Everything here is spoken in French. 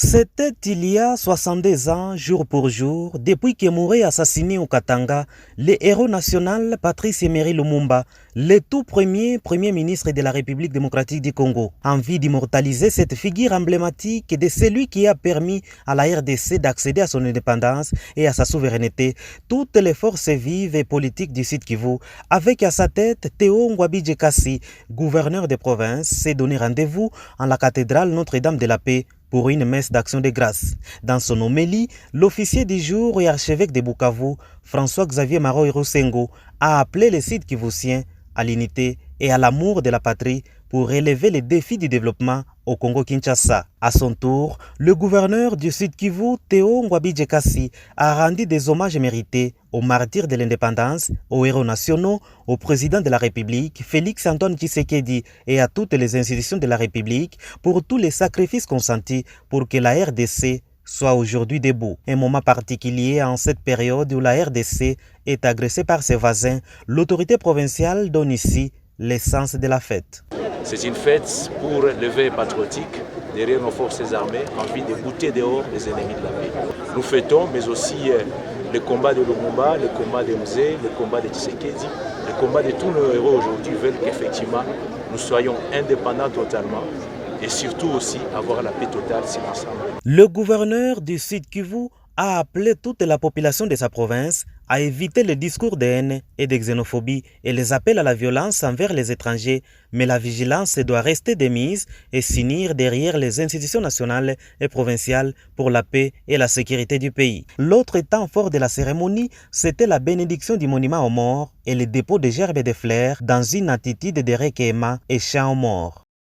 C'était il y a 62 ans, jour pour jour, depuis que mourait assassiné au Katanga, le héros national Patrice Emery Lumumba, le tout premier ministre de la République démocratique du Congo. Envie d'immortaliser cette figure emblématique de celui qui a permis à la RDC d'accéder à son indépendance et à sa souveraineté, toutes les forces vives et politiques du Sud Kivu, avec à sa tête Théo Ngwabi Kassi, gouverneur de province, s'est donné rendez-vous en la cathédrale Notre-Dame de la Paix pour une messe d'action de grâce. Dans son homélie, l'officier du jour et archevêque de Bukavu, François-Xavier Maroy Rosengo, a appelé les Sud Kivusiens à l'unité et à l'amour de la patrie pour relever les défis du développement au Congo-Kinshasa. À son tour, le gouverneur du Sud Kivu, Théo Ngwabi Kassi, a rendu des hommages mérités aux martyrs de l'indépendance, aux héros nationaux, au président de la République, Félix-Antoine Tshisekedi, et à toutes les institutions de la République pour tous les sacrifices consentis pour que la RDC soit aujourd'hui debout. Un moment particulier en cette période où la RDC est agressée par ses voisins, l'autorité provinciale donne ici l'essence de la fête. C'est une fête pour l'éveil patriotique derrière nos forces armées, envie de bouter dehors les ennemis de la paix. Nous fêtons, mais aussi le combat de Lumumba, le combat de Mzee, le combat de Tshisekedi, le combat de tous nos héros aujourd'hui veulent qu'effectivement nous soyons indépendants totalement et surtout aussi avoir la paix totale si ensemble. Le gouverneur du Sud Kivu a appelé toute la population de sa province à éviter les discours de haine et de xénophobie et les appels à la violence envers les étrangers, mais la vigilance doit rester de mise et s'unir derrière les institutions nationales et provinciales pour la paix et la sécurité du pays. L'autre temps fort de la cérémonie, c'était la bénédiction du monument aux morts et le dépôt de gerbes de fleurs dans une attitude de recueillement et chant aux morts.